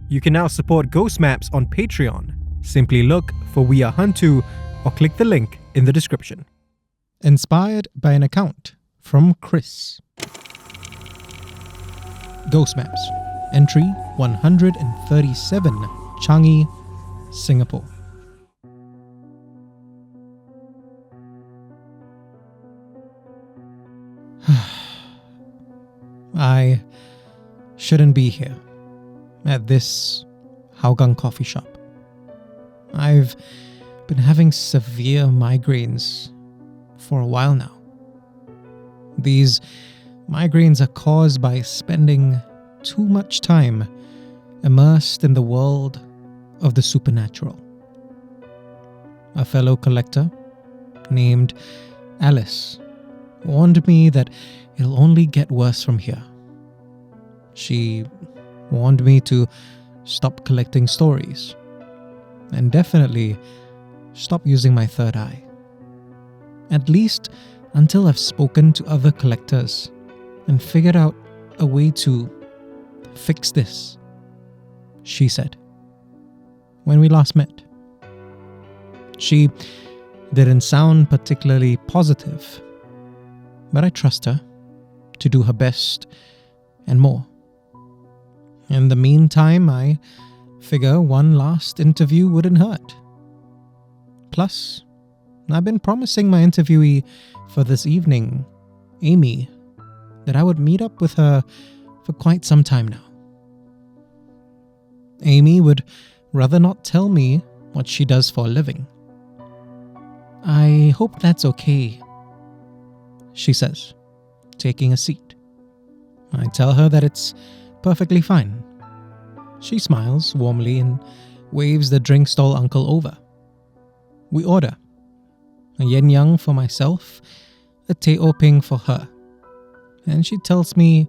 You can now support Ghost Maps on Patreon. Simply look for We Are HANTU or click the link in the description. Inspired by an account from Chris. Ghost Maps. Entry 137, Changi, Singapore. I shouldn't be here at this Hougang coffee shop. I've been having severe migraines for a while now. These migraines are caused by spending too much time immersed in the world of the supernatural. A fellow collector named Alice warned me that it'll only get worse from here. She warned me to stop collecting stories and definitely stop using my third eye. At least until I've spoken to other collectors and figured out a way to fix this, she said, when we last met. She didn't sound particularly positive, but I trust her to do her best and more. In the meantime, I figure one last interview wouldn't hurt. Plus, I've been promising my interviewee for this evening, Amy, that I would meet up with her for quite some time now. Amy would rather not tell me what she does for a living. I hope that's okay, she says, taking a seat. I tell her that it's perfectly fine. She smiles warmly and waves the drink stall uncle over. We order a yen yang for myself, a teh o peng for her, and she tells me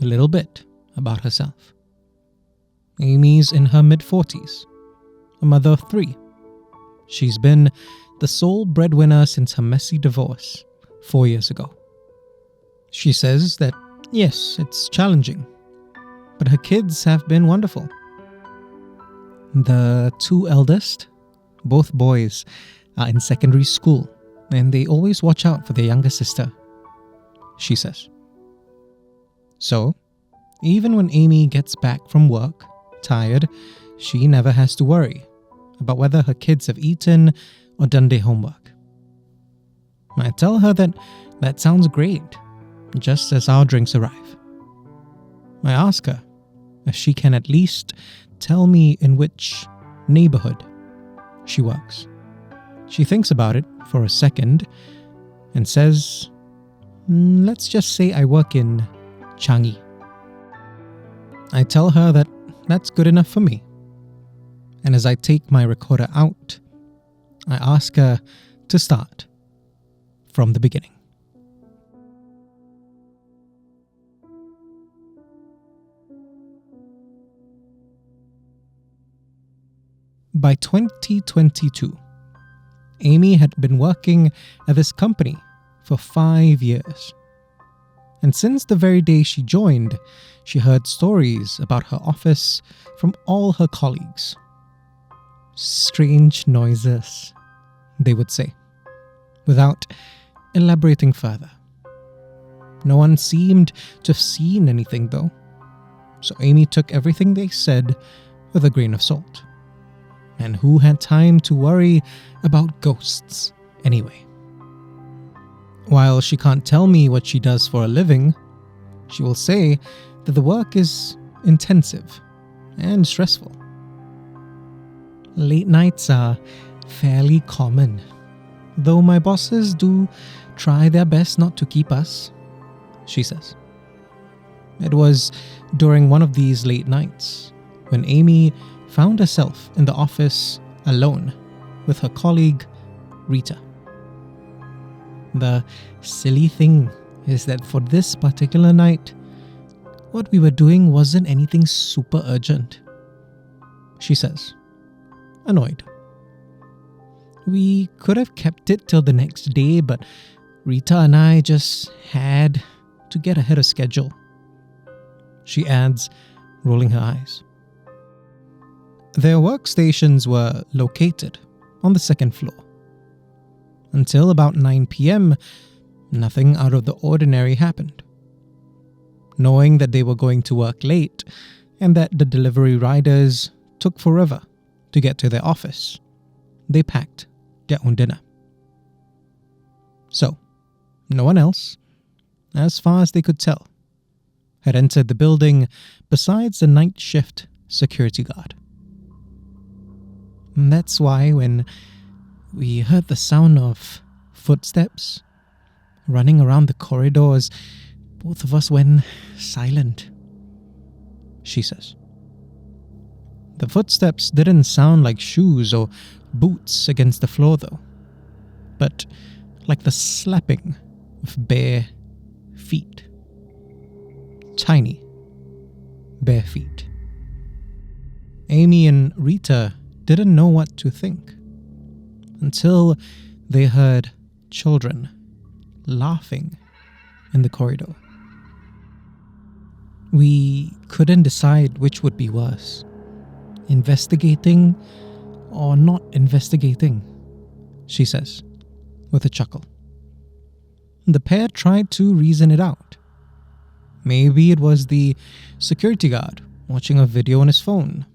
a little bit about herself. Amy's in her mid-40s, a mother of 3. She's been the sole breadwinner since her messy divorce 4 years ago. She says that, yes, it's challenging, but her kids have been wonderful. The 2 eldest, both boys, are in secondary school, and they always watch out for their younger sister, she says. So, even when Amy gets back from work, tired, she never has to worry about whether her kids have eaten or done their homework. I tell her that sounds great, just as our drinks arrive. I ask her if she can at least tell me in which neighborhood she works. She thinks about it for a second and says, let's just say I work in Changi. I tell her that that's good enough for me. And as I take my recorder out, I ask her to start from the beginning. By 2022, Amy had been working at this company for 5 years. And since the very day she joined, she heard stories about her office from all her colleagues. Strange noises, they would say, without elaborating further. No one seemed to have seen anything though, so Amy took everything they said with a grain of salt. And who had time to worry about ghosts anyway? While she can't tell me what she does for a living, she will say that the work is intensive and stressful. Late nights are fairly common, though my bosses do try their best not to keep us, she says. It was during one of these late nights when Amy found herself in the office alone with her colleague, Rita. The silly thing is that for this particular night, what we were doing wasn't anything super urgent, she says, annoyed. We could have kept it till the next day, but Rita and I just had to get ahead of schedule, she adds, rolling her eyes. Their workstations were located on the second floor. Until about 9 p.m., nothing out of the ordinary happened. Knowing that they were going to work late and that the delivery riders took forever to get to their office, they packed their own dinner. So, no one else, as far as they could tell, had entered the building besides the night shift security guard. And that's why when we heard the sound of footsteps running around the corridors, both of us went silent, she says. The footsteps didn't sound like shoes or boots against the floor though, but like the slapping of bare feet. Tiny, bare feet. Amy and Rita didn't know what to think until they heard children laughing in the corridor. We couldn't decide which would be worse, investigating or not investigating, she says, with a chuckle. The pair tried to reason it out. Maybe it was the security guard watching a video on his phone,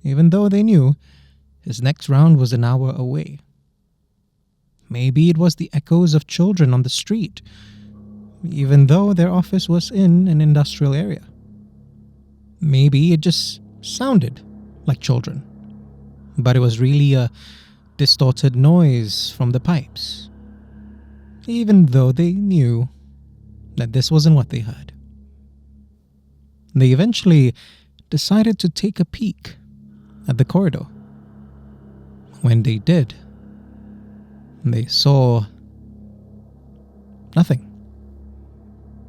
even though they knew his next round was an hour away. Maybe it was the echoes of children on the street, even though their office was in an industrial area. Maybe it just sounded like children, but it was really a distorted noise from the pipes, even though they knew that this wasn't what they heard. They eventually decided to take a peek at the corridor. When they did, they saw nothing.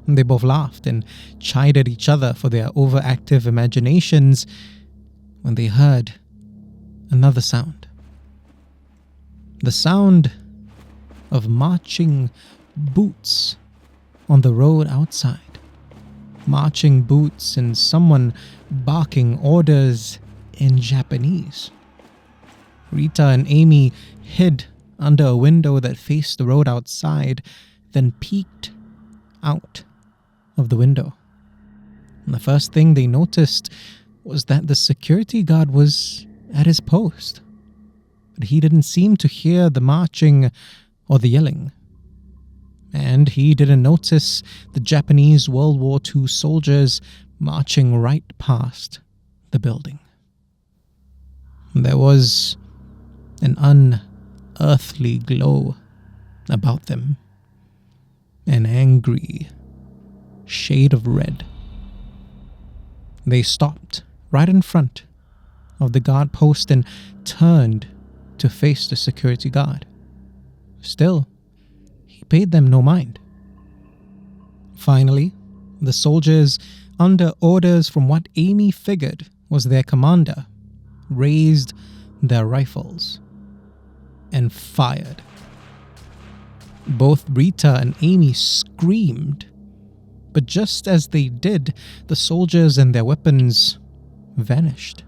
They both laughed and chided each other for their overactive imaginations when they heard another sound. The sound of marching boots on the road outside. Marching boots and someone barking orders in Japanese. Rita and Amy hid under a window that faced the road outside, then peeked out of the window. And the first thing they noticed was that the security guard was at his post. But he didn't seem to hear the marching or the yelling. And he didn't notice the Japanese World War II soldiers marching right past the building. There was an unearthly glow about them, an angry shade of red. They stopped right in front of the guard post and turned to face the security guard. Still, he paid them no mind. Finally, the soldiers, under orders from what Amy figured was their commander, raised their rifles and fired. Both Rita and Amy screamed, but just as they did, the soldiers and their weapons vanished.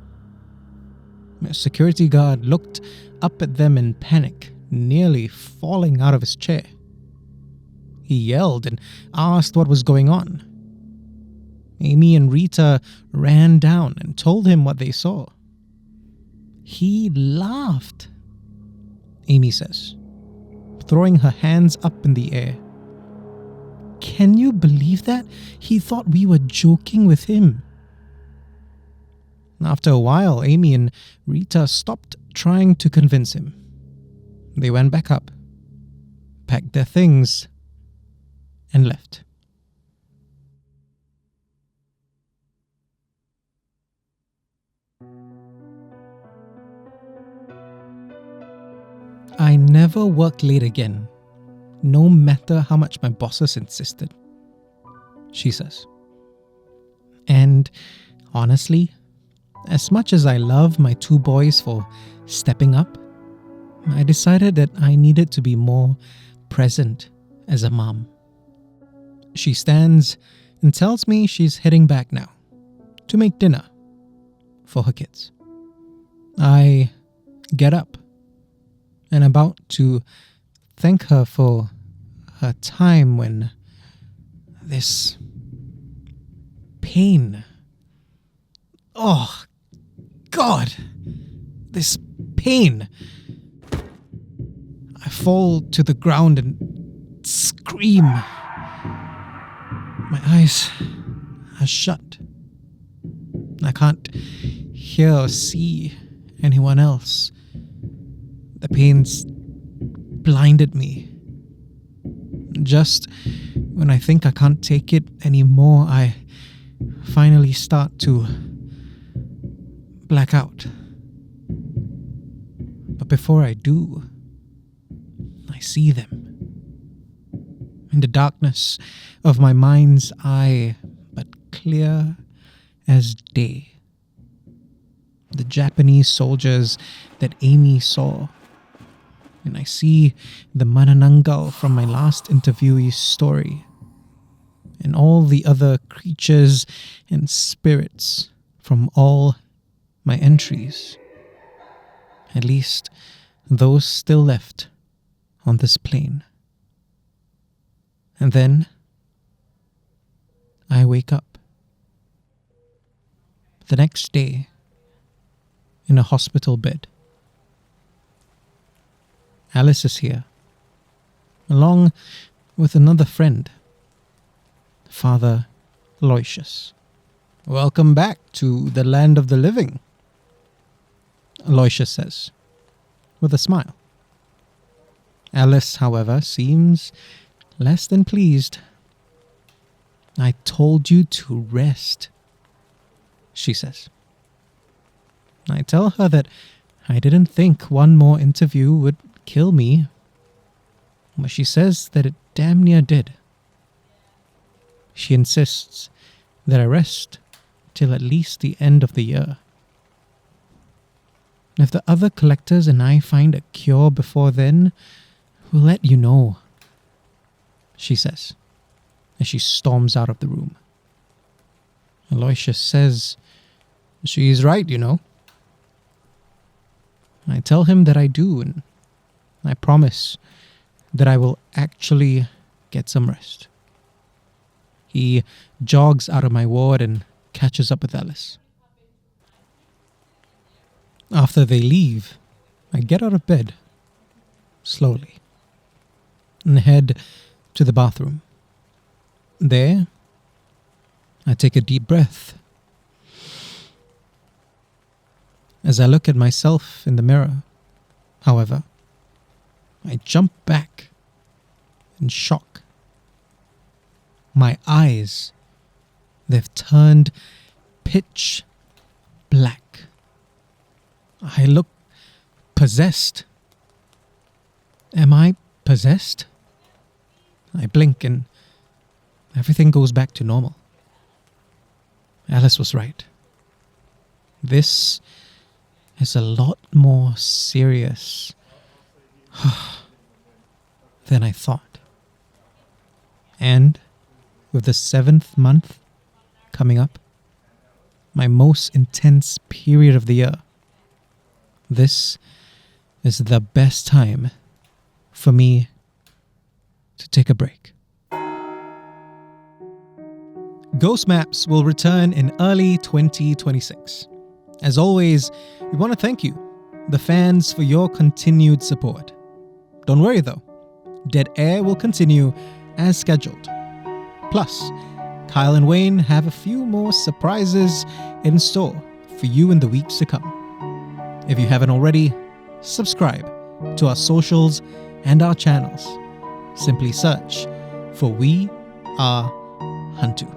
A security guard looked up at them in panic, nearly falling out of his chair. He yelled and asked what was going on. Amy and Rita ran down and told him what they saw. He laughed, Amy says, throwing her hands up in the air. Can you believe that? He thought we were joking with him. After a while, Amy and Rita stopped trying to convince him. They went back up, packed their things, and left. I never worked late again, no matter how much my bosses insisted, she says. And honestly, as much as I love my two boys for stepping up, I decided that I needed to be more present as a mom. She stands and tells me she's heading back now to make dinner for her kids. I get up and about to thank her for her time when this pain. Oh, God! This pain! I fall to the ground and scream. My eyes are shut. I can't hear or see anyone else. The pain's blinded me. Just when I think I can't take it anymore, I finally start to black out. But before I do, I see them. In the darkness of my mind's eye, but clear as day. The Japanese soldiers that Amy saw. And I see the Manananggal from my last interviewee's story. And all the other creatures and spirits from all my entries. At least those still left on this plane. And then I wake up. The next day, in a hospital bed. Alice is here, along with another friend, Father Aloysius. "Welcome back to the land of the living," Aloysius says, with a smile. Alice, however, seems less than pleased. "I told you to rest," she says. I tell her that I didn't think one more interview would kill me, but she says that it damn near did. She insists that I rest till at least the end of the year. If the other collectors and I find a cure before then, we'll let you know, she says, as she storms out of the room. Aloysius says she's right, you know. I tell him that I do, and I promise that I will actually get some rest. He jogs out of my ward and catches up with Alice. After they leave, I get out of bed, slowly, and head to the bathroom. There, I take a deep breath. As I look at myself in the mirror, however, I jump back in shock. My eyes, they've turned pitch black. I look possessed. Am I possessed? I blink and everything goes back to normal. Alice was right. This is a lot more serious than I thought. And with the 7th month coming up, my most intense period of the year, this is the best time for me to take a break. Ghost Maps will return in early 2026. As always, we want to thank you, the fans, for your continued support. Don't worry though, Dead Air will continue as scheduled. Plus, Kyle and Wayne have a few more surprises in store for you in the weeks to come. If you haven't already, subscribe to our socials and our channels. Simply search for We Are HANTU.